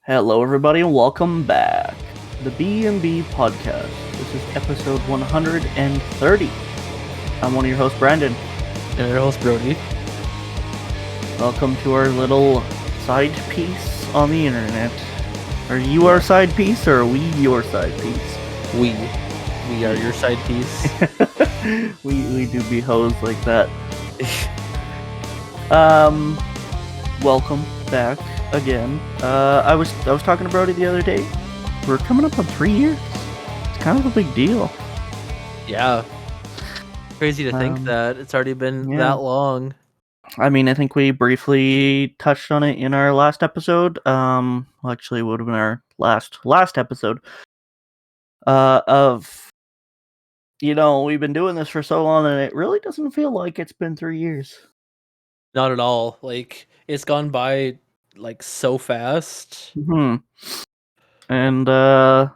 Hello, everybody, and welcome back to the B&B Podcast. This is episode 130. I'm one of your hosts, Brandon. And your host, Brody. Welcome to our little side piece on the internet. Are you our side piece, or are we your side piece? We are your side piece. we do be hoes like that. Welcome back again. I was talking to Brody the other day. We're coming up on 3 years. It's kind of a big deal. Yeah. Crazy to think that it's already been that long. I mean, I think we briefly touched on it in our last episode. Actually, it would have been our last episode. We've been doing this for so long, and it really doesn't feel like it's been 3 years. Not at all. Like, it's gone by, like, so fast. And, yeah,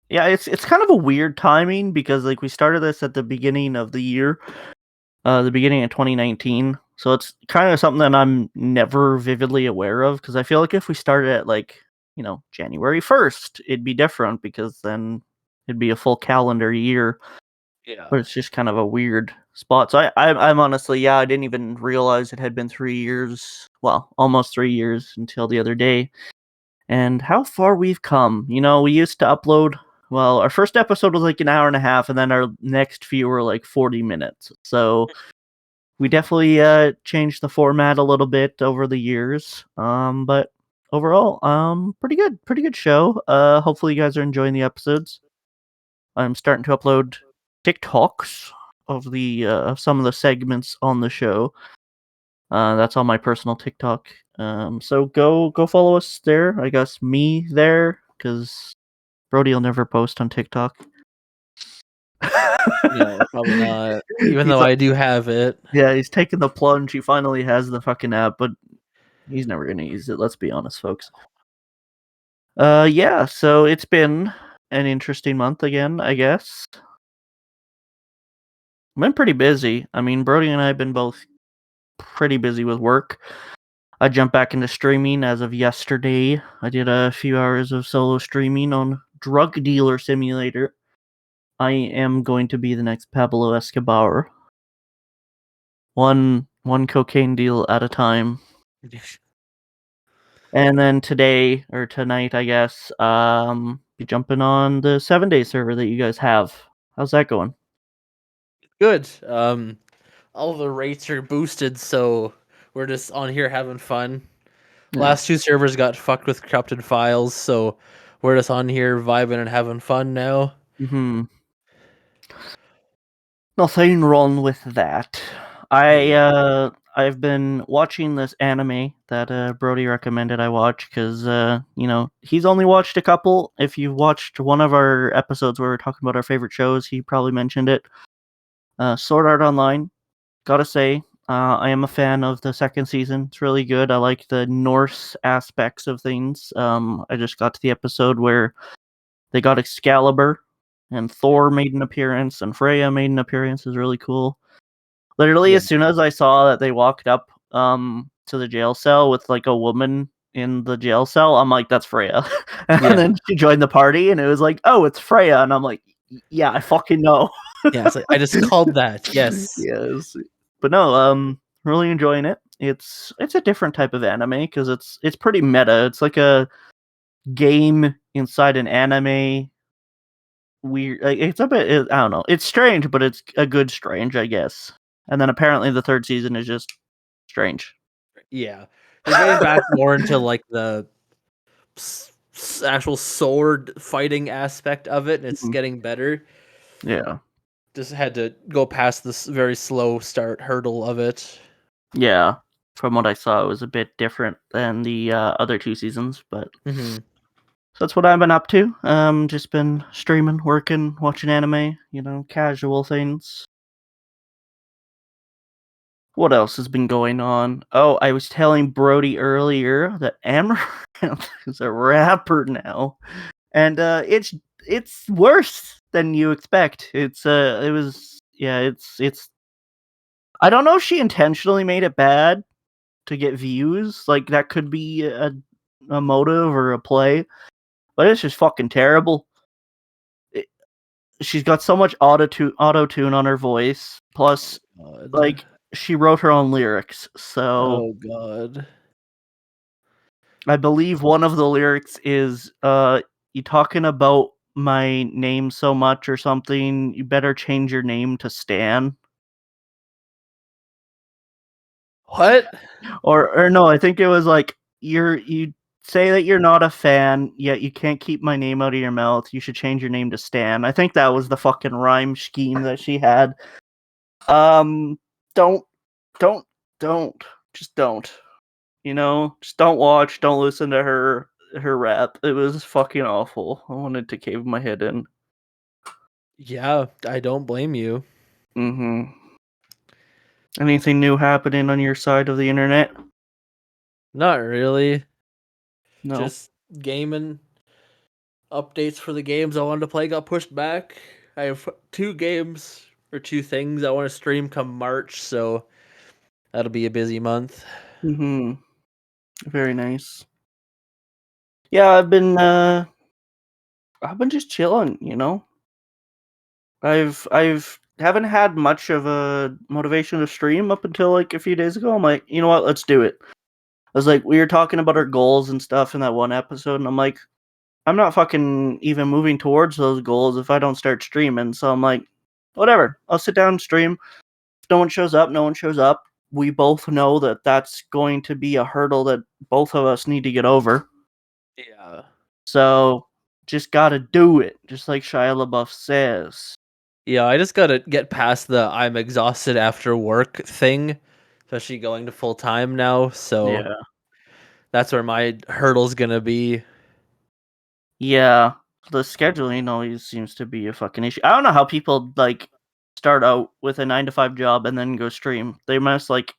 it's kind of a weird timing, because, like, we started this at the beginning of the year, the beginning of 2019, so it's kind of something that I'm never vividly aware of, because I feel like if we started at, like, January 1st, it'd be different, because then it'd be a full calendar year. Yeah. But it's just kind of a weird spot. So I'm honestly, I didn't even realize it had been 3 years, well, almost 3 years until the other day. And how far we've come. We used to upload, well, our first episode was like an hour and a half, and then our next few were like 40 minutes. So we definitely changed the format a little bit over the years. But overall, pretty good show. Hopefully you guys are enjoying the episodes. I'm starting to upload TikToks of the some of the segments on the show. That's on my personal TikTok. So go follow us there. I guess me there, because Brody will never post on TikTok. Yeah, probably not. Even though I do have it. Yeah, he's taking the plunge. He finally has the fucking app, but he's never gonna use it. Let's be honest, folks. Yeah. So it's been an interesting month again, I guess. I've been pretty busy. I mean, Brody and I have been both pretty busy with work. I jumped back into streaming as of yesterday. I did a few hours of solo streaming on Drug Dealer Simulator. I am going to be the next Pablo Escobar. One cocaine deal at a time. And then tonight, I guess, be jumping on the 7-day server that you guys have. How's that going? Good. All the rates are boosted, so we're just on here having fun. Yeah. Last two servers got fucked with corrupted files, so we're just on here vibing and having fun now. Nothing wrong with that. I've been watching this anime that Brody recommended I watch, because he's only watched a couple. If you've watched one of our episodes where we're talking about our favorite shows, he probably mentioned it. Sword Art Online. Gotta say, I am a fan of the second season. It's really good. I like the Norse aspects of things. I just got to the episode where they got Excalibur, and Thor made an appearance, and Freya made an appearance. It was really cool. Literally, as soon as I saw that they walked up to the jail cell with like a woman in the jail cell, I'm like, that's Freya. And then she joined the party, and it was like, oh, it's Freya. And I'm like, yeah, I fucking know. Yeah, it's like, I just called that. Yes. Yes. But no, really enjoying it. It's a different type of anime, because it's pretty meta. It's like a game inside an anime. Weird. It's a bit. I don't know. It's strange, but it's a good strange, I guess. And then apparently the third season is just strange. Yeah, they're getting back more into like the actual sword fighting aspect of it, and it's getting better. Yeah. Just had to go past this very slow start hurdle of it. Yeah. From what I saw, it was a bit different than the other two seasons, but so that's what I've been up to. Just been streaming, working, watching anime, casual things. What else has been going on? Oh, I was telling Brody earlier that Amaranth is a rapper now, and it's worse than you expect. It's I don't know if she intentionally made it bad to get views. Like, that could be a motive or a play, but it's just fucking terrible. She's got so much auto tune on her voice. Plus, God. like, she wrote her own lyrics, so Oh God. I believe one of the lyrics is you talking about my name so much or something, you better change your name to Stan. What? Or no, I think it was like you say that you're not a fan, yet you can't keep my name out of your mouth. You should change your name to Stan. I think that was the fucking rhyme scheme that she had. Um, don't, don't, don't, just don't. You know, just don't watch, don't listen to her rap. It was fucking awful. I wanted to cave my head in. Yeah, I don't blame you. Mm-hmm. Anything new happening on your side of the internet? Not really. No. Just gaming. Updates for the games I wanted to play got pushed back. I have two games or two things I want to stream come March, so that'll be a busy month. Mm-hmm. Very nice. Yeah, I've been just chilling, you know. I've haven't had much of a motivation to stream up until like a few days ago. I'm like, you know what, let's do it. I was like, we were talking about our goals and stuff in that one episode, and I'm like, I'm not fucking even moving towards those goals if I don't start streaming. So I'm like, whatever. I'll sit down and stream. If no one shows up, no one shows up. We both know that that's going to be a hurdle that both of us need to get over. Yeah. So just gotta do it, just like Shia LaBeouf says. Yeah, I just gotta get past the I'm exhausted after work thing, especially going to full time now. So Yeah. that's where my hurdle's gonna be. Yeah. The scheduling always seems to be a fucking issue. I don't know how people like start out with a 9 to 5 job and then go stream. They must like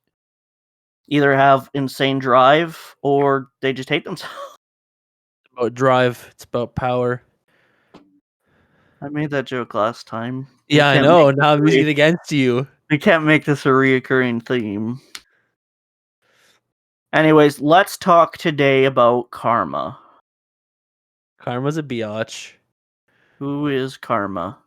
either have insane drive or they just hate themselves. About drive, it's about power. I made that joke last time. We Yeah, I can't make know. this Now I'm using it against you. we can't make this a reoccurring theme. Anyways, let's talk today about karma. Karma's a biatch. Who is karma?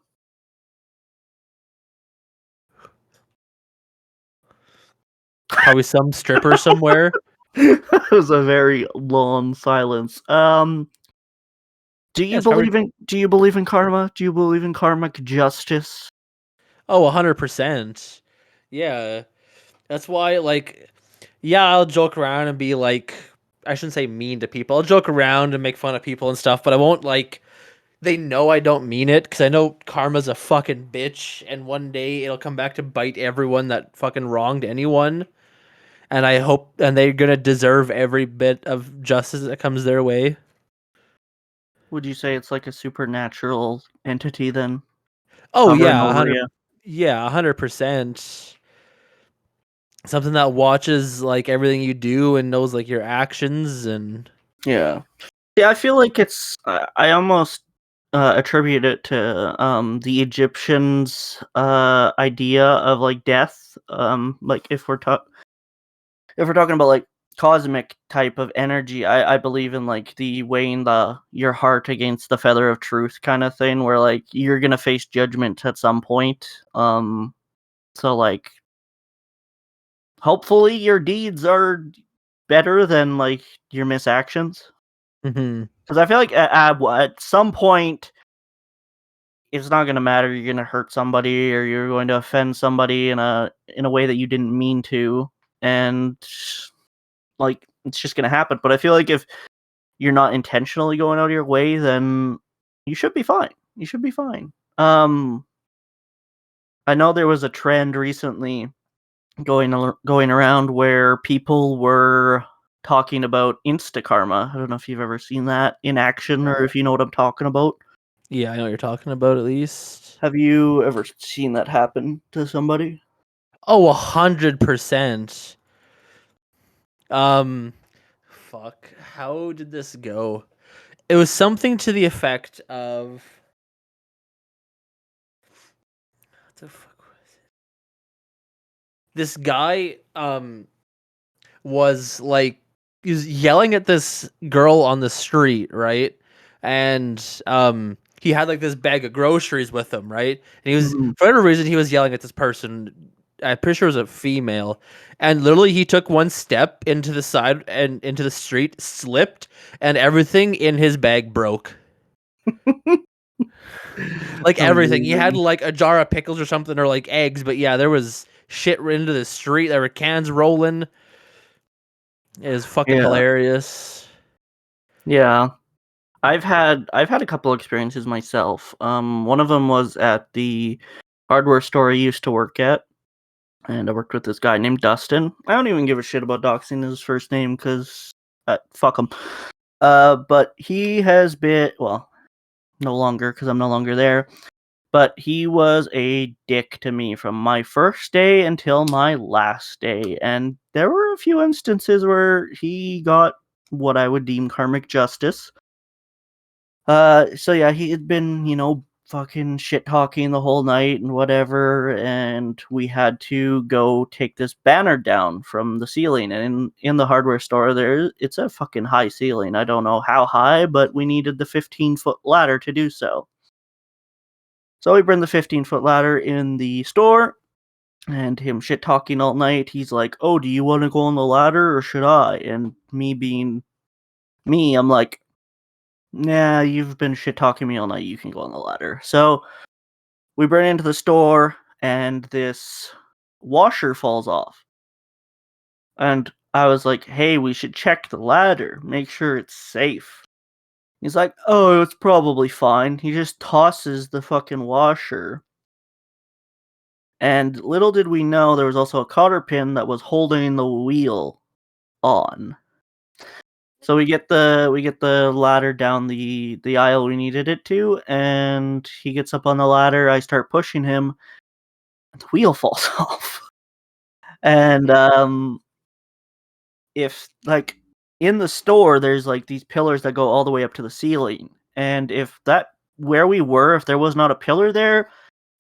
Probably some stripper somewhere. That was a very long silence. Yeah, it's probably Do you believe in karma? Do you believe in karmic justice? 100%. Yeah. That's why, like, yeah, I'll joke around and be like, I shouldn't say mean to people. I'll joke around and make fun of people and stuff, but I won't, like, they know I don't mean it because I know karma's a fucking bitch, and one day it'll come back to bite everyone that fucking wronged anyone. And I hope, and they're gonna deserve every bit of justice that comes their way. Would you say it's like a supernatural entity then, Oh hovering yeah, over you? 100%. Something that watches like everything you do and knows like your actions and Yeah. Yeah, I feel like it's. I almost attribute it to the Egyptians' idea of like death. Like if we're talking about like cosmic type of energy, I believe in like the weighing the your heart against the feather of truth kind of thing, where like you're gonna face judgment at some point. So like hopefully your deeds are better than like your misactions. Mhm. Because I feel like at some point it's not gonna matter. You're gonna hurt somebody or you're going to offend somebody in a way that you didn't mean to, and like it's just gonna happen. But I feel like if you're not intentionally going out of your way, then you should be fine. You should be fine. I know there was a trend recently going around where people were talking about insta karma. I don't know if you've ever seen that in action or if you know what I'm talking about. Yeah, I know what you're talking about at least. Have you ever seen that happen to somebody? Oh, 100%. Um, fuck. How did this go? It was something to the effect of what the fuck was it? This guy was like he's yelling at this girl on the street, right? And he had like this bag of groceries with him, right? And he was Mhm. for whatever reason he was yelling at this person. I'm pretty sure it was a female, and literally he took one step into the side and into the street, slipped, and everything in his bag broke. Like everything. He had Amazing. like a jar of pickles or something, or like eggs, but yeah, there was shit into the street. There were cans rolling. It was fucking Yeah. hilarious. Yeah. I've had a couple experiences myself. One of them was at the hardware store I used to work at, and I worked with this guy named Dustin. I don't even give a shit about doxing his first name because fuck him. But he has been, well, no longer because I'm no longer there. But he was a dick to me from my first day until my last day, and there were a few instances where he got what I would deem karmic justice. So yeah, he had been, fucking shit talking the whole night and whatever, and we had to go take this banner down from the ceiling. And in the hardware store, it's a fucking high ceiling. I don't know how high, but we needed the 15-foot ladder to do so. So we bring the 15-foot ladder in the store, and him shit talking all night. He's like, "Oh, do you want to go on the ladder or should I?" And me being me, I'm like, "Nah, you've been shit talking me all night. You can go on the ladder." So we bring into the store, and this washer falls off. And I was like, "Hey, we should check the ladder, make sure it's safe." He's like, "Oh, it's probably fine." He just tosses the fucking washer. And little did we know there was also a cotter pin that was holding the wheel on. So we get the ladder down the aisle we needed it to, and he gets up on the ladder. I start pushing him, and the wheel falls off. And if like in the store, there's like these pillars that go all the way up to the ceiling, and if that where we were, if there was not a pillar there,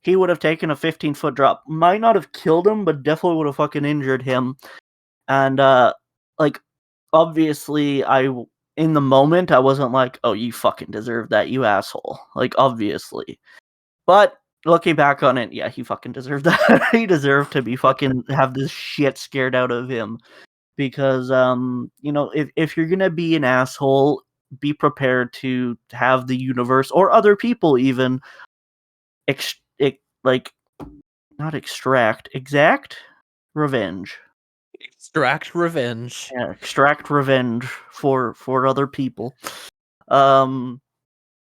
he would have taken a 15-foot drop. Might not have killed him, but definitely would have fucking injured him. And like obviously in the moment I wasn't like, "Oh, you fucking deserve that, you asshole." Like obviously. But looking back on it, yeah, he fucking deserved that. He deserved to be fucking have this shit scared out of him because if you're going to be an asshole, be prepared to have the universe or other people even like not exact revenge. Extract revenge. Yeah, extract revenge for other people. Um,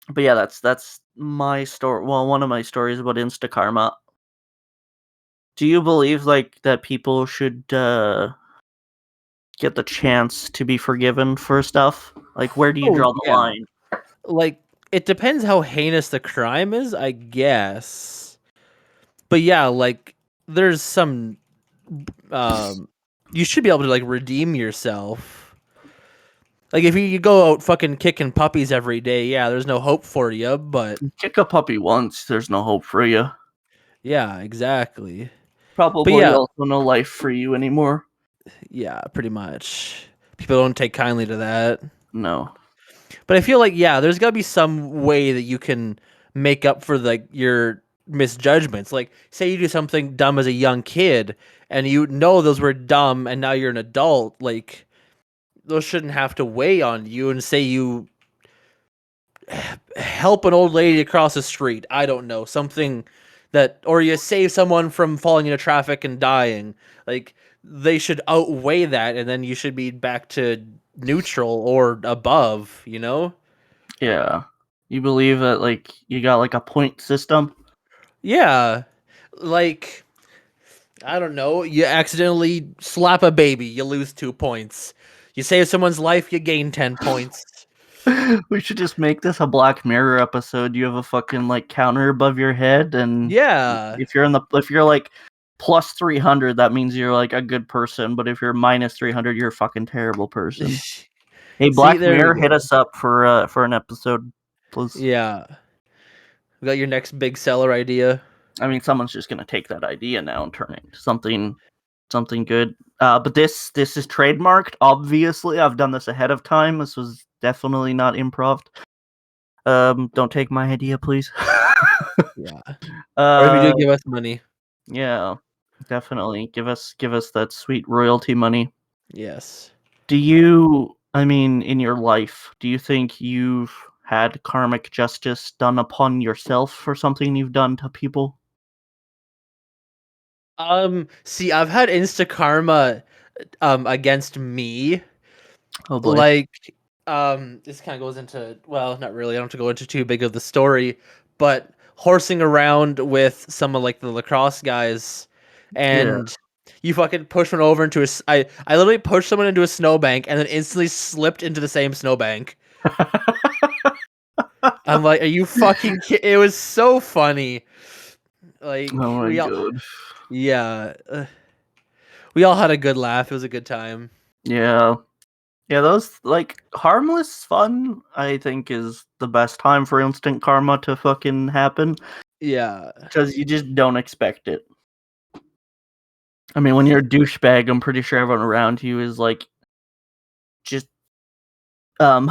but yeah, that's my story. Well, one of my stories about insta karma. Do you believe like that people should get the chance to be forgiven for stuff? Like, where do you Oh draw the yeah. line? Like it depends how heinous the crime is, I guess. But yeah, like there's some um you should be able to like redeem yourself. Like if you go out fucking kicking puppies every day, yeah, there's no hope for you, but Kick a puppy once, there's no hope for you. yeah, exactly. But Probably yeah, also no life for you anymore. yeah, pretty much. People don't take kindly to that. No. But I feel like yeah, there's got to be some way that you can make up for like your misjudgments. Like say you do something dumb as a young kid and you know those were dumb and now you're an adult, like those shouldn't have to weigh on you and say you help an old lady across the street. I don't know, something that or you save someone from falling into traffic and dying. Like they should outweigh that and then you should be back to neutral or above, you know? Yeah. You believe that like you got like a point system? Yeah. Like, I don't know, you accidentally slap a baby, you lose 2 points. You save someone's life, you gain 10 points. We should just make this a Black Mirror episode. You have a fucking like counter above your head, and Yeah. if you're like plus 300, that means you're like a good person. But if you're minus 300, you're a fucking terrible person. Hey, See, Black there we Mirror, hit go. us up for an episode, please. Yeah. We got your next big seller idea. I mean, someone's just gonna take that idea now and turn it into something something good. But this is trademarked. Obviously, I've done this ahead of time. This was definitely not improv. Don't take my idea, please. Yeah. Or if you uh, do, give us money. yeah, definitely give us that sweet royalty money. Yes. Do you? I mean, in your life, do you think you've had karmic justice done upon yourself for something you've done to people? See, I've had insta karma against me. Oh boy. Like, this kind of goes into, well, not really. I don't have to go into too big of the story, but horsing around with some of like the lacrosse guys, Yeah. and you fucking push one over into I literally pushed someone into a snowbank and then instantly slipped into the same snowbank. I'm like, are you fucking It was so funny. Like Oh my we all, god. yeah, we all had a good laugh. It was a good time. Yeah. Yeah, those like harmless fun, I think, is the best time for instant karma to fucking happen Yeah. because you just don't expect it. I mean, when you're a douchebag, I'm pretty sure everyone around you is like, just um,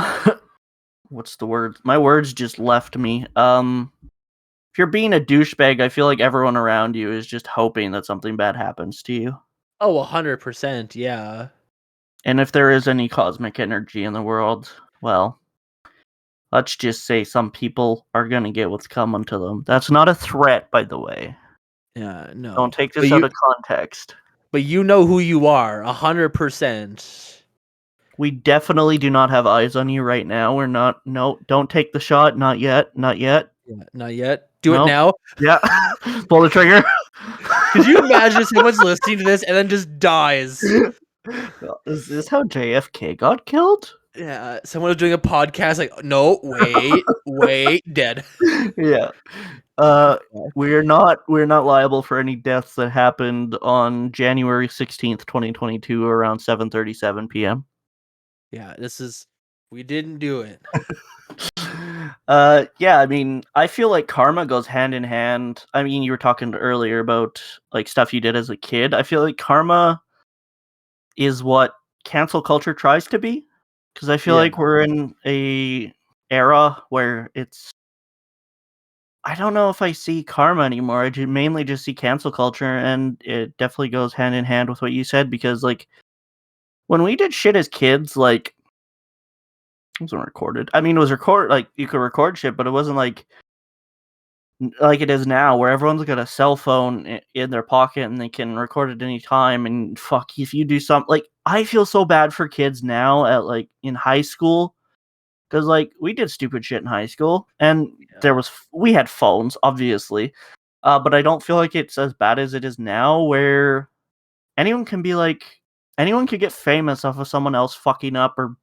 what's the word? My words just left me. If you're being a douchebag, I feel like everyone around you is just hoping that something bad happens to you. Oh, 100%. Yeah. And if there is any cosmic energy in the world, well, let's just say some people are gonna get what's coming to them. That's not a threat, by the way. Yeah, Don't no. take this out of context. But you know who you are, 100%. We definitely do not have eyes on you right now. We're not. No, don't take the shot. Not yet. Not yet. Yeah, not yet. Do it No. now. Yeah. Pull the trigger. Could you imagine if someone's listening to this and then just dies? Is this how JFK got killed? Yeah, someone was doing a podcast like, no, wait, dead. Yeah. What the Uh, fuck? we're not liable for any deaths that happened on January 16th, 2022, around 7:37 p.m. Yeah, we didn't do it. Yeah, I mean, I feel like karma goes hand in hand. I mean, you were talking earlier about like stuff you did as a kid. I feel like karma is what cancel culture tries to be, because I feel Yeah. like we're in a era where it's, I don't know if I see karma anymore. I mainly just see cancel culture, and it definitely goes hand in hand with what you said, because like when we did shit as kids, like it wasn't recorded. I mean, it was like you could record shit, but it wasn't like it is now, where everyone's got a cell phone in their pocket and they can record at any time. And fuck, if you do something, like I feel so bad for kids now at like in high school, because like we did stupid shit in high school, and we had phones, obviously, but I don't feel like it's as bad as it is now, where anyone can be like, anyone could get famous off of someone else fucking up or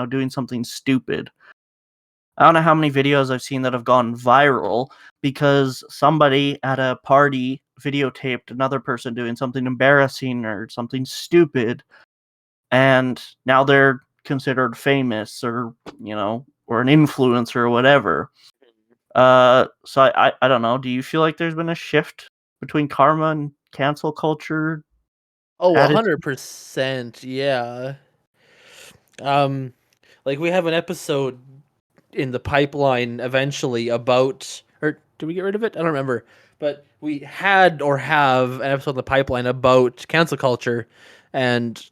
doing something stupid. I don't know how many videos I've seen that have gone viral because somebody at a party videotaped another person doing something embarrassing or something stupid, and now they're considered famous, or an influencer or whatever. So I don't know. Do you feel like there's been a shift between karma and cancel culture Oh, attitude? 100%. Yeah. Um, like we have an episode in the pipeline eventually about, or did we get rid of it? I don't remember. But we had or have an episode in the pipeline about cancel culture and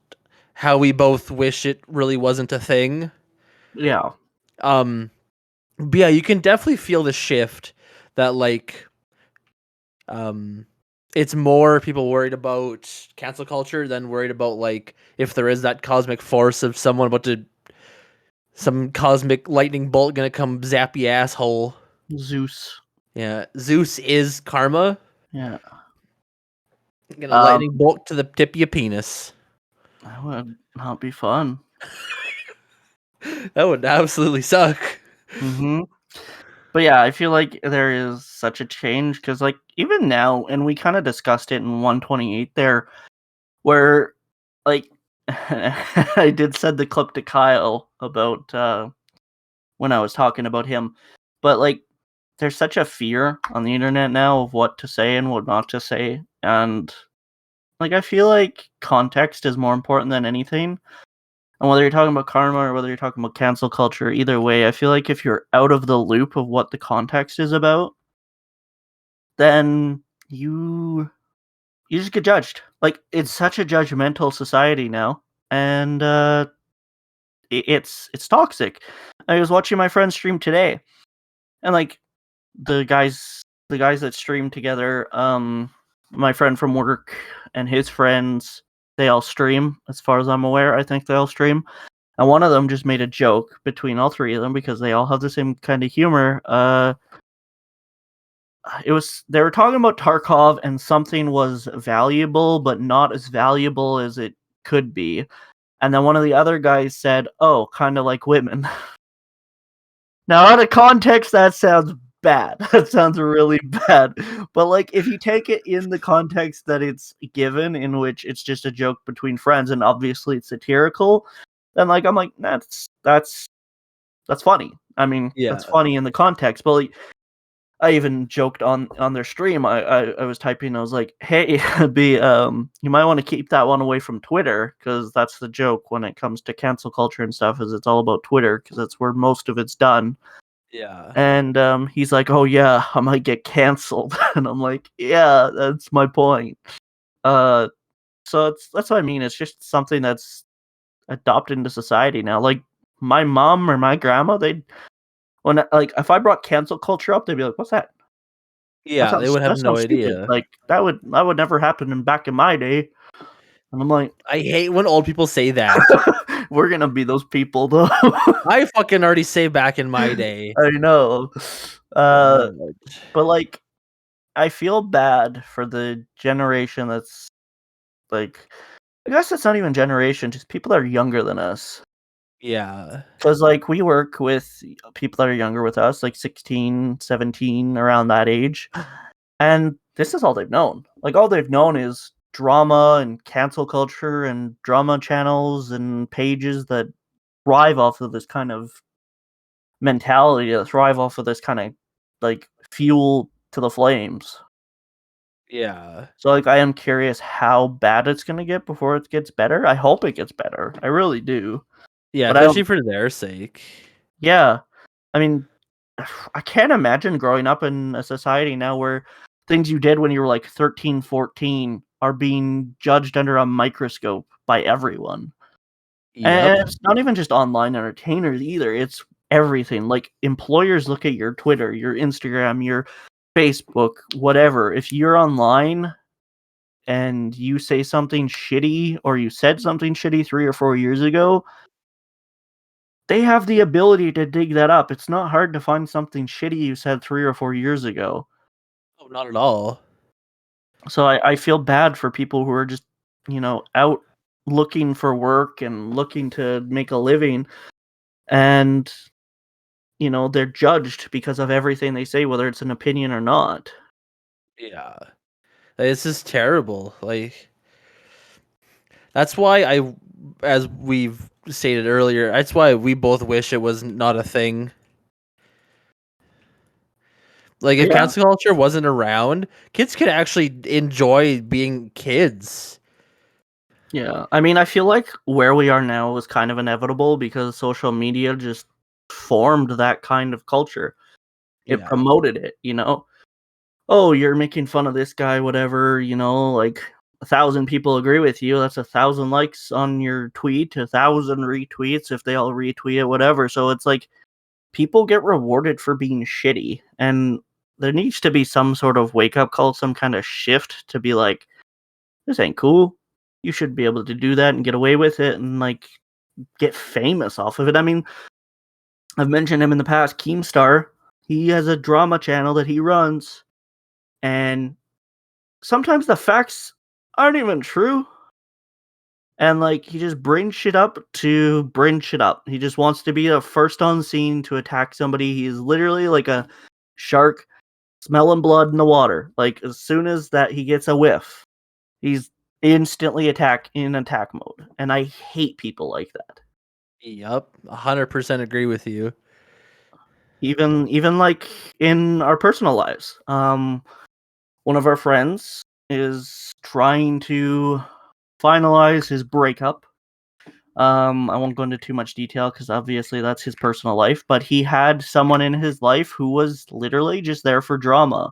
how we both wish it really wasn't a thing. Yeah. Um, but yeah, you can definitely feel the shift that like um it's more people worried about cancel culture than worried about like if there is that cosmic force of someone about to some cosmic lightning bolt gonna come zap your asshole. Zeus. Yeah, Zeus is karma. Yeah. Gonna Um, lightning bolt to the tip of your penis. that would not be fun. That would absolutely suck. Mm-hmm. But yeah, I feel like there is such a change because, like, even now, and we kind of discussed it in 128 there, where, like, I did send the clip to Kyle about when I was talking about him, but like, there's such a fear on the internet now of what to say and what not to say, and like I feel like context is more important than anything. And whether you're talking about karma or whether you're talking about cancel culture, either way, I feel like if you're out of the loop of what the context is about, then you just get judged. Like it's such a judgmental society now, and it's toxic. I was watching my friend stream today, and like the guys the guys that stream together, my friend from work and his friends, they all stream. As far as I'm aware, I think they all stream. And one of them just made a joke between all three of them because they all have the same kind of humor. It was they were talking about Tarkov and something was valuable, but not as valuable as it could be. And then one of the other guys said, "Oh, kind of like women." Now, out of context, that sounds bad. That sounds really bad. But like, if you take it in the context that it's given, in which it's just a joke between friends, and obviously it's satirical, then like I'm like, that's funny. I mean, that's Yeah. funny in the context. But like, I even joked on their stream. I was typing. I was like, "Hey, B, you might want to keep that one away from Twitter because that's the joke when it comes to cancel culture and stuff. Is it's all about Twitter because that's where most of it's done." Yeah. And he's like, "Oh yeah, I might get canceled," and I'm like, "Yeah, that's my point." Uh, so that's what I mean. It's just something that's adopted into society now. Like my mom or my grandma, they when like if I brought cancel culture up, they'd be like, "What's that? Yeah, they would have That no sounds stupid. idea. Like that would never happen back in my day." And I'm like, I hate when old people say that. "We're gonna be those people, though." I fucking already say back in my day. I know. Uh, God. but like, I feel bad for the generation that's like, I guess it's not even generation, just people that are younger than us. Yeah. Because like we work with people that are younger with us, like 16, 17, around that age. And this is all they've known. Like all they've known is drama and cancel culture and drama channels and pages that thrive off of this kind of mentality, that thrive off of this kind of like fuel to the flames. Yeah. So like I am curious how bad it's gonna get before it gets better. I hope it gets better. I really do. Yeah, But I especially don't for their sake. yeah. I mean, I can't imagine growing up in a society now where things you did when you were like 13, 14 are being judged under a microscope by everyone. And Yep. it's not even just online entertainers either. It's everything. Like employers look at your Twitter, your Instagram, your Facebook, whatever. If you're online and you say something shitty or you said something shitty 3 or 4 years ago, they have the ability to dig that up. It's not hard to find something shitty you said 3 or 4 years ago. Oh, not at all. So I feel bad for people who are just, out looking for work and looking to make a living, and they're judged because of everything they say, whether it's an opinion or not. Yeah. It's just terrible. Like that's why as we've stated earlier, that's why we both wish it was not a thing. Like if Yeah. cancel culture wasn't around, kids could actually enjoy being kids. Yeah. I mean, I feel like where we are now is kind of inevitable because social media just formed that kind of culture. It Yeah. promoted it. Oh, you're making fun of this guy, whatever, like 1,000 people agree with you. That's 1,000 likes on your tweet, 1,000 retweets if they all retweet it, whatever. So it's like people get rewarded for being shitty. And there needs to be some sort of wake up call, some kind of shift to be like, this ain't cool. You should be able to do that and get away with it and like get famous off of it. I mean, I've mentioned him in the past, Keemstar. He has a drama channel that he runs, and sometimes the facts aren't even true. And like he just brings shit up to bring shit up. He just wants to be the first on scene to attack somebody. He's literally like a shark smelling blood in the water. Like as soon as that he gets a whiff, he's instantly in attack mode. And I hate people like that. Yep. 100% agree with you. Even like in our personal lives. One of our friends is trying to finalize his breakup. I won't go into too much detail because obviously that's his personal life, but he had someone in his life who was literally just there for drama.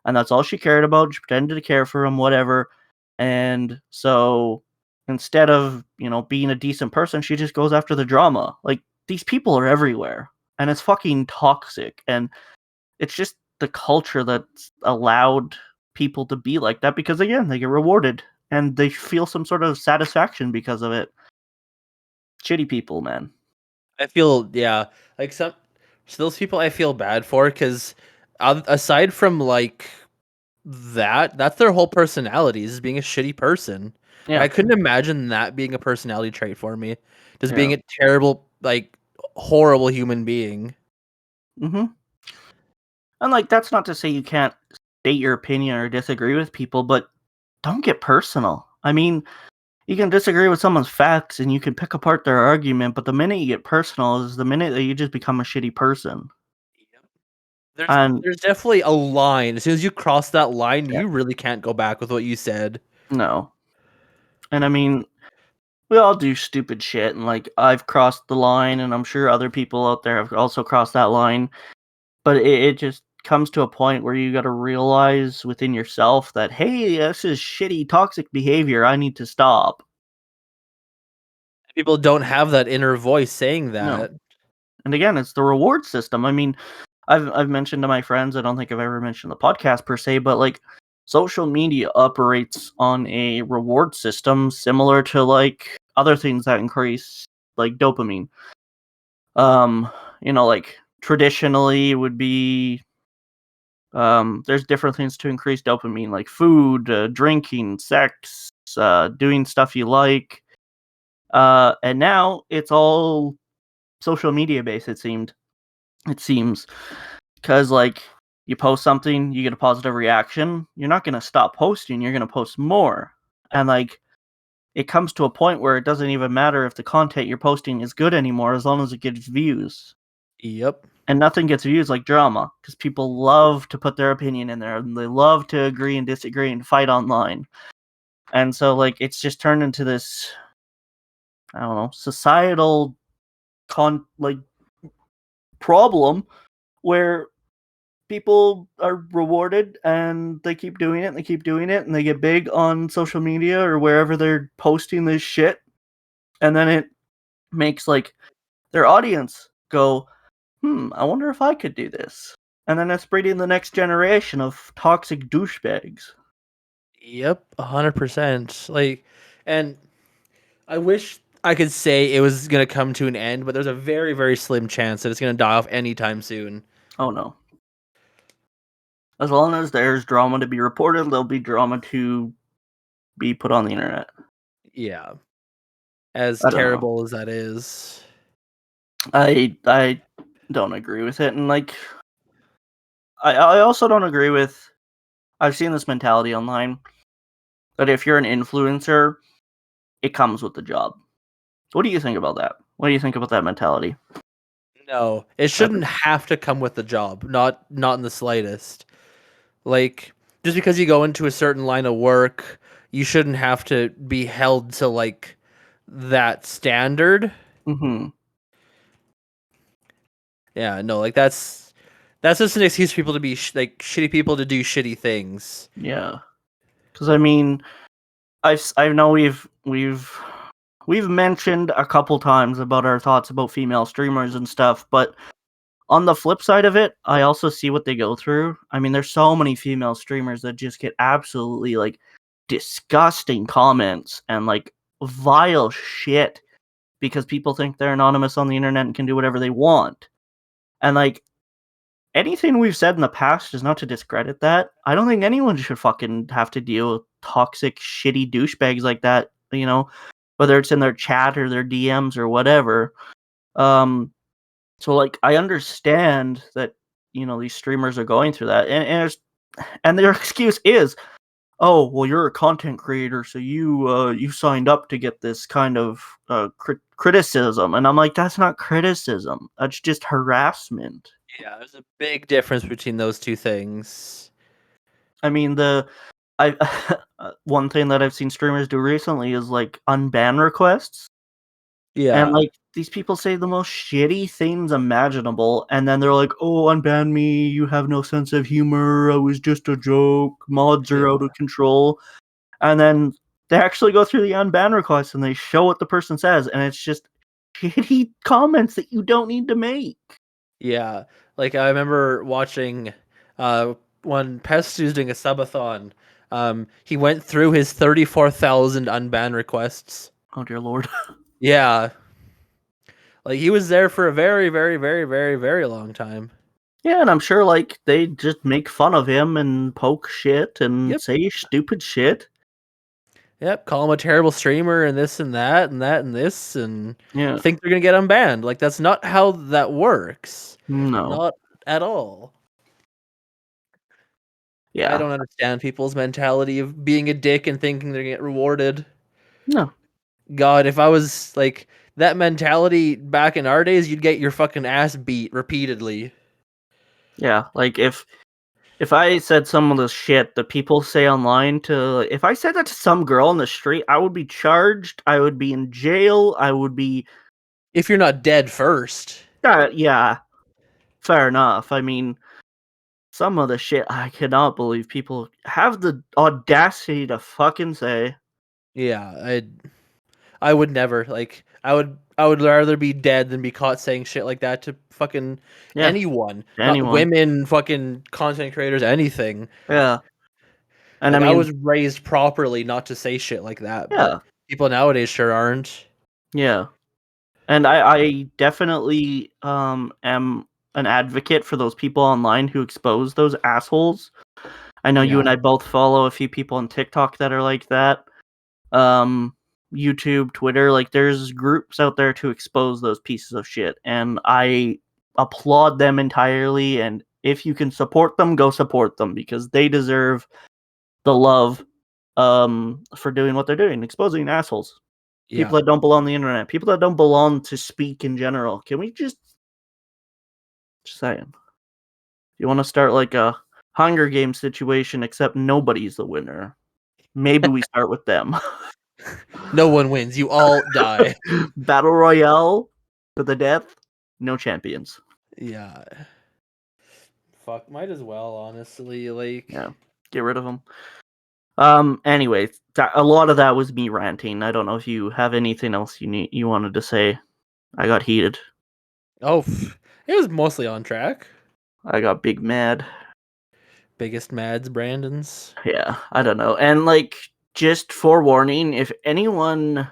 And that's all she cared about. She pretended to care for him, whatever. And so instead of, being a decent person, she just goes after the drama. Like, these people are everywhere. And it's fucking toxic. And it's just the culture that's allowed people to be like that because, again, they get rewarded and they feel some sort of satisfaction because of it. Shitty people, man. I feel like so those people I feel bad for because aside from like that's their whole personality is being a shitty person. Yeah. I couldn't imagine that being a personality trait for me. Just Yeah. being a terrible, like horrible human being. Mm-hmm. And, like, that's not to say you can't state your opinion or disagree with people, but don't get personal. I mean, you can disagree with someone's facts and you can pick apart their argument, but the minute you get personal is the minute that you just become a shitty person. Yep. There's And there's definitely a line. As soon as you cross that line, yeah, you really can't go back with what you said. no. And I mean, we all do stupid shit, and like I've crossed the line, and I'm sure other people out there have also crossed that line. But it just comes to a point where you got to realize within yourself that, hey, this is shitty, toxic behavior. I need to stop. People don't have that inner voice saying No. that. And again, it's the reward system. I mean, I've mentioned to my friends, I don't think I've ever mentioned the podcast per se, but like social media operates on a reward system similar to like other things that increase like dopamine. Um, like traditionally would be there's different things to increase dopamine like food, drinking, sex, doing stuff you like. And now it's all social media based, it seems. Because, like, you post something, you get a positive reaction, you're not going to stop posting, you're going to post more. And, like, it comes to a point where it doesn't even matter if the content you're posting is good anymore as long as it gets views. Yep. And nothing gets views like drama because people love to put their opinion in there and they love to agree and disagree and fight online. And so, like, it's just turned into this, I don't know, societal problem where people are rewarded and they keep doing it and they keep doing it and they get big on social media or wherever they're posting this shit, and then it makes like their audience go, I wonder if I could do this, and then it's breeding the next generation of toxic douchebags. Yep, 100%. Like, and I wish I could say it was gonna come to an end, but there's a very, very slim chance that it's gonna die off anytime soon. Oh no, as long as there's drama to be reported, there'll be drama to be put on the internet. Yeah, as I don't know, terrible as that is. I don't agree with it, and like I also don't agree with, I've seen this mentality online that if you're an influencer, it comes with the job. What do you think about that? What do you think about that mentality? No, it shouldn't have to come with the job. Not in the slightest. Like, just because you go into a certain line of work, you shouldn't have to be held to like that standard. Mm-hmm. Yeah, no, like that's just an excuse for people to be like shitty people to do shitty things. Yeah, because I mean, I know we've mentioned a couple times about our thoughts about female streamers and stuff, but on the flip side of it, I also see what they go through. I mean, there's so many female streamers that just get absolutely like disgusting comments and like vile shit because people think they're anonymous on the internet and can do whatever they want. And like anything we've said in the past is not to discredit that. I don't think anyone should fucking have to deal with toxic, shitty douchebags like that, whether it's in their chat or their DMs or whatever. So like I understand that, these streamers are going through that. And their excuse is, oh, well, you're a content creator, so you signed up to get this kind of criticism. And I'm like, that's not criticism. That's just harassment. Yeah, there's a big difference between those two things. I mean, I one thing that I've seen streamers do recently is like unban requests, and Yeah. like these people say the most shitty things imaginable, and then they're like, "Oh, unban me! You have no sense of humor. It was just a joke. Mods Yeah. are out of control." And then they actually go through the unban request and they show what the person says, and it's just shitty comments that you don't need to make. Yeah. Like I remember watching when Pest was doing a subathon. He went through his 34,000 unban requests. Oh dear lord. Yeah. Like he was there for a very, very, very, very, very long time. Yeah, and I'm sure like they just make fun of him and poke shit and Yep. say stupid shit. Yep. Call him a terrible streamer and this and that and that and this and Yeah. think they're gonna get unbanned. Like that's not how that works. No. Not at all. I Yeah. don't understand people's mentality of being a dick and thinking they're gonna get rewarded. No. God, if I was like that mentality back in our days, you'd get your fucking ass beat repeatedly. Yeah. Like if I said some of the shit that people say online to if I said that to some girl in the street, I would be charged, I would be in jail, I would be If you're not dead first. yeah, fair enough. I mean, some of the shit I cannot believe people have the audacity to fucking say. Yeah, I would never like I would rather be dead than be caught saying shit like that to fucking Yeah, anyone. Not anyone. women, fucking content creators, anything. Yeah. And I Like I mean, was raised properly not to say shit like that, but yeah, people nowadays sure aren't. yeah. And I definitely am an advocate for those people online who expose those assholes. I know you and Yeah. I both follow a few people on TikTok that are like that. Um YouTube, Twitter, like there's groups out there to expose those pieces of shit, and I applaud them entirely, and if you can support them, go support them because they deserve the love for doing what they're doing, exposing assholes. Yeah. People that don't belong on the internet, people that don't belong to speak in general. Can we just saying. You want to start like a Hunger Games situation except nobody's the winner. Maybe we start with them. No one wins. You all die. Battle Royale to the death, no champions. Yeah. Fuck, might as well, honestly. Like, Yeah, get rid of them. Anyway, a lot of that was me ranting. I don't know if you have anything else you wanted to say. I got heated. oh, it was mostly on track. I got big mad. Biggest Mads Brandon's. Yeah, I don't know. And like, just forewarning, if anyone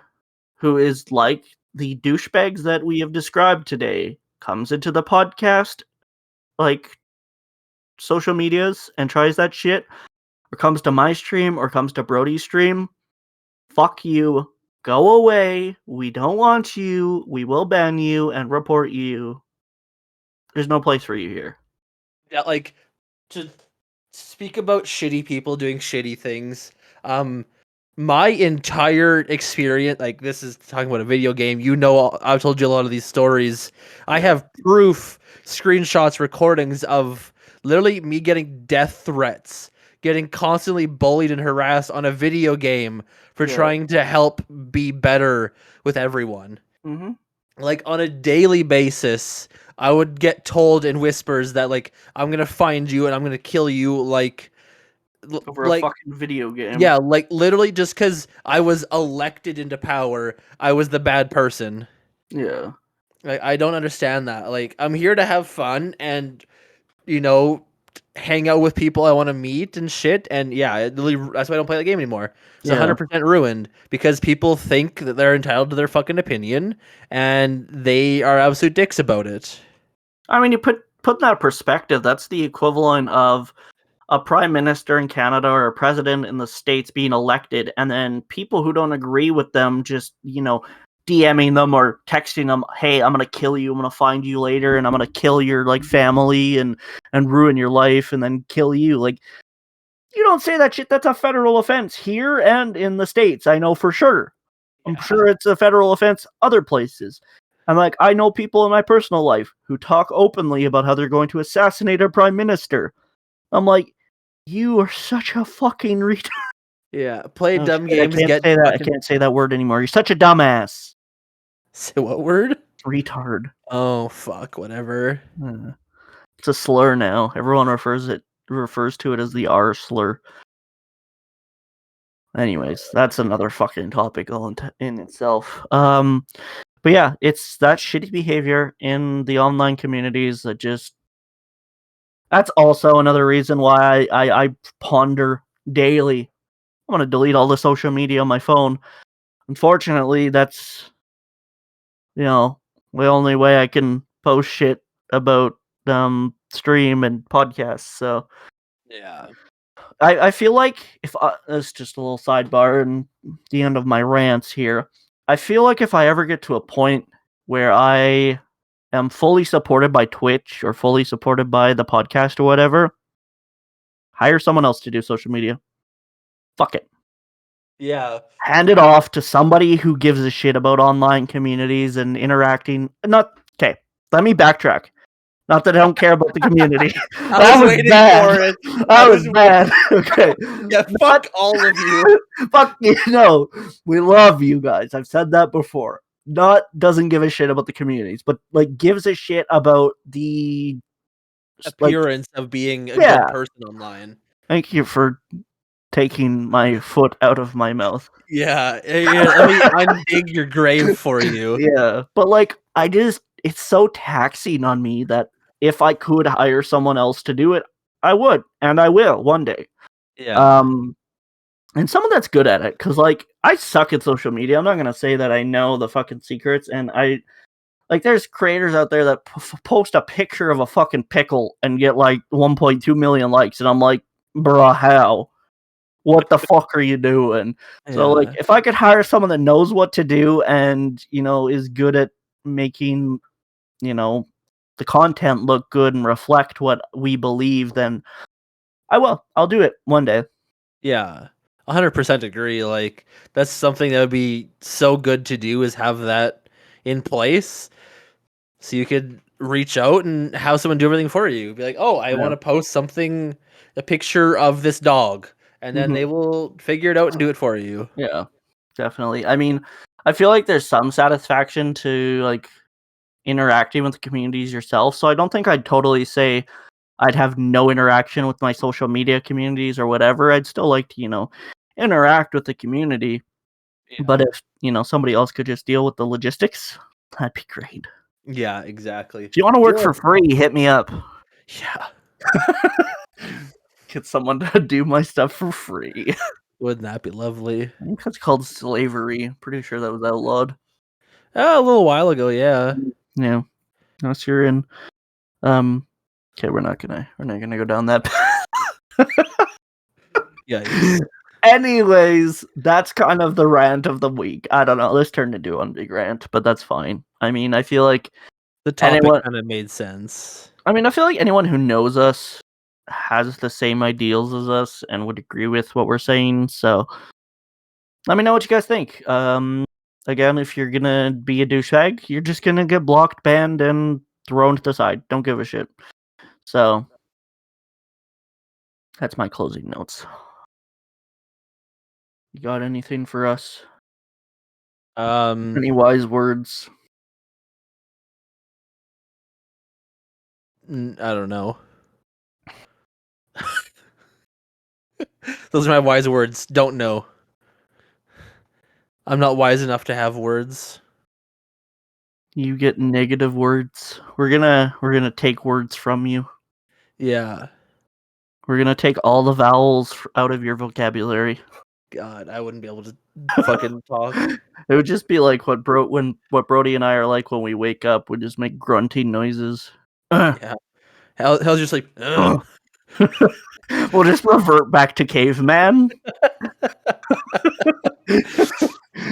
who is like the douchebags that we have described today comes into the podcast, like social medias, and tries that shit, or comes to my stream, or comes to Brody's stream, fuck you. Go away. We don't want you. We will ban you and report you. There's no place for you here. Yeah, like to speak about shitty people doing shitty things. My entire experience, like this is talking about a video game. You know, I've told you a lot of these stories. I Yeah. have proof, screenshots, recordings of literally me getting death threats, getting constantly bullied and harassed on a video game for Yeah. trying to help be better with everyone. Mm-hmm. Like on a daily basis, I would get told in whispers that like I'm gonna find you and I'm gonna kill you. Over a Like fucking video game. yeah, like literally just because I was elected into power, I was the bad person. Yeah. I don't understand that. Like I'm here to have fun and you know hang out with people I want to meet and shit. And yeah, that's why I don't play the game anymore. It's Yeah. 100% ruined because people think that they're entitled to their fucking opinion and they are absolute dicks about it. I mean, you put that perspective, that's the equivalent of a prime minister in Canada or a president in the States being elected, and then people who don't agree with them just, DMing them or texting them, "Hey, I'm gonna kill you. I'm gonna find you later, and I'm gonna kill your like family and ruin your life, and then kill you." Like, you don't say that shit. That's a federal offense here and in the States. I know for sure. I'm Yeah. sure it's a federal offense other places. I'm like, I know people in my personal life who talk openly about how they're going to assassinate our prime minister. I'm like, You are such a fucking retard. Yeah, play Oh dumb shit! I games, can't get say that. I fucking can't say that word anymore. You're such a dumbass. say what word? Retard. Oh fuck, whatever. It's a slur now. Everyone refers to it as the R slur. Anyways, that's another fucking topic all in itself. But yeah, it's that shitty behavior in the online communities that just. That's also another reason why I ponder daily. I'm gonna delete all the social media on my phone. Unfortunately, that's the only way I can post shit about stream and podcasts. So Yeah. I feel like if that's just a little sidebar and the end of my rants here. I feel like if I ever get to a point where I am fully supported by Twitch or fully supported by the podcast or whatever, hire someone else to do social media. Fuck it. Yeah. Hand it off to somebody who gives a shit about online communities and interacting. Not okay. Let me backtrack. Not that I don't care about the community. I That was was waiting bad. for it. That I was was bad. Okay. Yeah, fuck all of you. Fuck you. No, we love you guys. I've said that before. Not doesn't give a shit about the communities, but like gives a shit about the like. Appearance of being a good Yeah. person online. Thank you for taking my foot out of my mouth. Yeah, here, let me undig your grave for you. Yeah, but like it's so taxing on me that if I could hire someone else to do it, I would, and I will one day. Yeah. And someone that's good at it, because like I suck at social media. I'm not gonna say that I know the fucking secrets, and I like there's creators out there that post a picture of a fucking pickle and get like 1.2 million likes, and I'm like, bruh, how? What the fuck are you doing? So like Yeah. if I could hire someone that knows what to do and is good at making the content look good and reflect what we believe, then I'll do it one day. Yeah. 100% agree. Like, that's something that would be so good to do is have that in place so you could reach out and have someone do everything for you. Be like, oh, I Yeah. want to post something, a picture of this dog. And then Mhm. they will figure it out and do it for you. Yeah, definitely. I mean, I feel like there's some satisfaction to like interacting with the communities yourself, so I don't think I'd totally say I'd have no interaction with my social media communities or whatever. I'd still like to, interact with the community. But Yeah. if, somebody else could just deal with the logistics, that'd be great. Yeah, exactly. If you want to I work feel for like, free, hit me up. yeah, Get someone to do my stuff for free. wouldn't that be lovely? I think that's called slavery. Pretty sure that was outlawed. Oh, a little while ago, yeah. Yeah. Unless you're in okay, we're not gonna go down that path. Yikes. Anyways, that's kind of the rant of the week. I don't know. This turned into one big rant, but that's fine. I mean, I feel like The topic anyone kind of made sense. I feel like anyone who knows us has the same ideals as us and would agree with what we're saying. So let me know what you guys think. Again, if you're gonna be a douchebag, you're just gonna get blocked, banned, and thrown to the side. Don't give a shit. So that's my closing notes. You got anything for us? Um, Any wise words? I don't know. Those are my wise words. Don't know. I'm not wise enough to have words. You get negative words. We're gonna take words from you. Yeah. We're gonna take all the vowels out of your vocabulary. God, I wouldn't be able to fucking talk. It would just be like what Brody and I are like when we wake up. We just make grunting noises. Yeah. Hell's just like, ugh. We'll just revert back to caveman.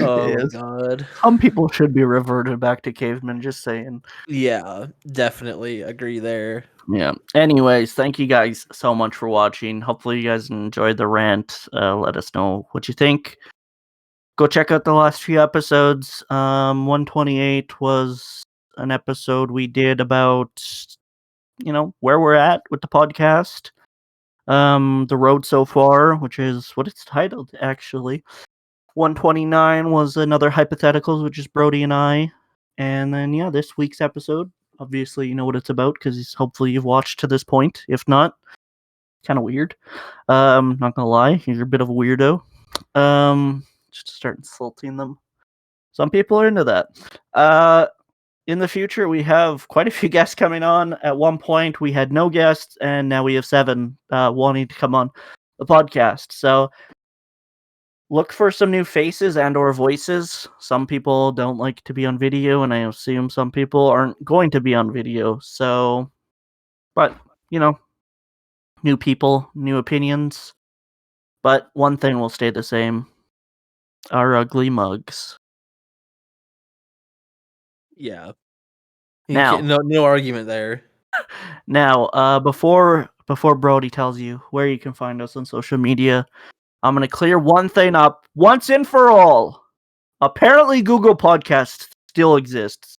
Oh my Yes. god. Some people should be reverted back to cavemen, just saying. Yeah, definitely agree there. Yeah. Anyways, thank you guys so much for watching. Hopefully you guys enjoyed the rant. Let us know what you think. Go check out the last few episodes. 128 was an episode we did about, where we're at with the podcast. The road so far, which is what it's titled, actually. 129 was another hypotheticals, which is Brody and I. And then, yeah, this week's episode, obviously you know what it's about, because hopefully you've watched to this point. If not, kind of weird. Not gonna lie, you're a bit of a weirdo. Just start insulting them. Some people are into that. In the future, we have quite a few guests coming on. At one point, we had no guests, and now we have 7 wanting to come on the podcast. So look for some new faces and or voices. Some people don't like to be on video, and I assume some people aren't going to be on video. So, but, you know, new people, new opinions. But one thing will stay the same. Our ugly mugs. Yeah. Now, No argument there. before Brody tells you where you can find us on social media, I'm gonna clear one thing up once and for all. Apparently, Google Podcasts still exists,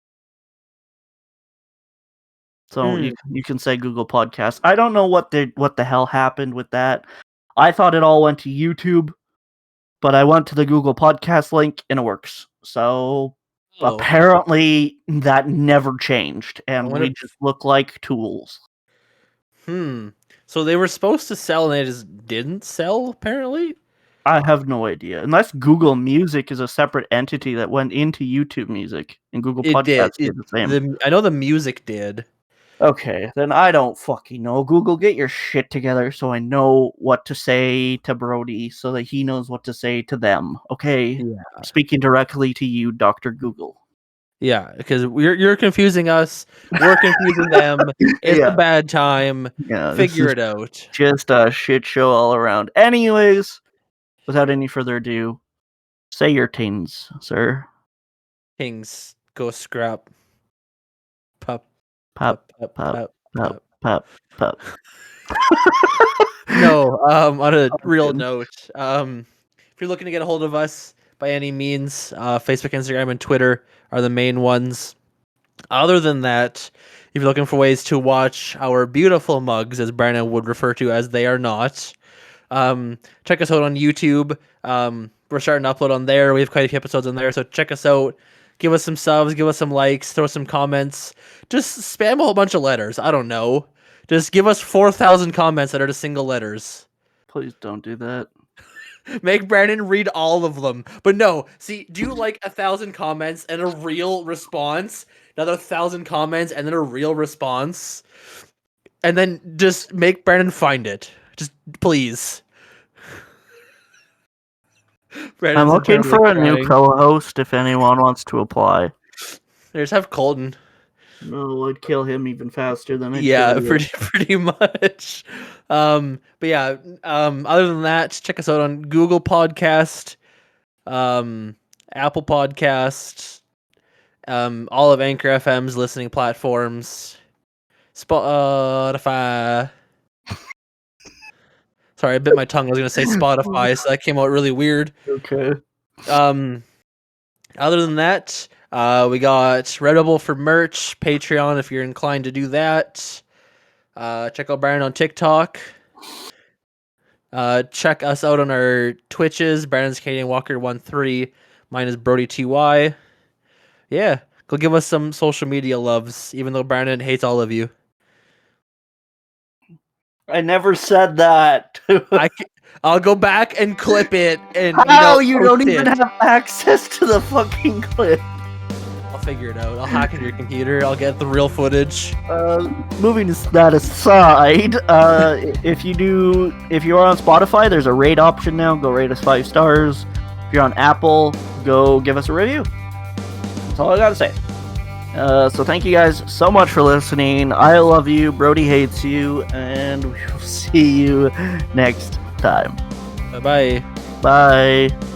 so you can say Google Podcasts. I don't know what the hell happened with that. I thought it all went to YouTube, but I went to the Google Podcast link and it works. So apparently that never changed, and we just look like tools. So they were supposed to sell and they just didn't sell, apparently? I have no idea. Unless Google Music is a separate entity that went into YouTube Music, and Google Podcasts did the same. I know the music did. Okay, then I don't fucking know. Google, get your shit together so I know what to say to Brody so that he knows what to say to them. Okay? Yeah. I'm speaking directly to you, Dr. Google. Yeah, because you're confusing us. We're confusing them. It's a bad time. Yeah, figure it out. Just a shit show all around. Anyways, without any further ado, say your tings, sir. Tings, go scrap. Pup. Pup. No, on a real note, if you're looking to get a hold of us by any means, Facebook, Instagram, and Twitter are the main ones. Other than that, if you're looking for ways to watch our beautiful mugs, as Brandon would refer to as they are not, check us out on YouTube. We're starting to upload on there. We have quite a few episodes on there, so check us out. Give us some subs, give us some likes, throw some comments. Just spam a whole bunch of letters. I don't know. Just give us 4,000 comments that are just single letters. Please don't do that. Make Brandon read all of them. But no, see, do like 1,000 comments and a real response, another 1,000 comments and then a real response, and then just make Brandon find it. Just please. I'm looking for a new co-host if anyone wants to apply. Just have Colton. No, I'd kill him even faster than I'd kill you. Pretty much. But yeah, other than that, check us out on Google Podcast, Apple Podcast, all of Anchor FM's listening platforms, Spotify. Sorry, I bit my tongue. I was gonna say Spotify, so that came out really weird. Okay. Other than that, we got Redbubble for merch, Patreon if you're inclined to do that. Check out Brian on TikTok. Check us out on our Twitches. Brandon's Canadian Walker 13. Mine is Brody TY. Yeah, go give us some social media loves, even though Brandon hates all of you. I never said that. I'll go back and clip it. And how you don't even have access to the fucking clip? I'll figure it out. I'll hack into your computer. I'll get the real footage. Moving that aside, if you're on Spotify, there's a rate option now. Go rate us 5 stars. If you're on Apple, go give us a review. That's all I gotta say. So thank you guys so much for listening. I love you. Brody hates you, and we will see you next time. Bye-bye. Bye.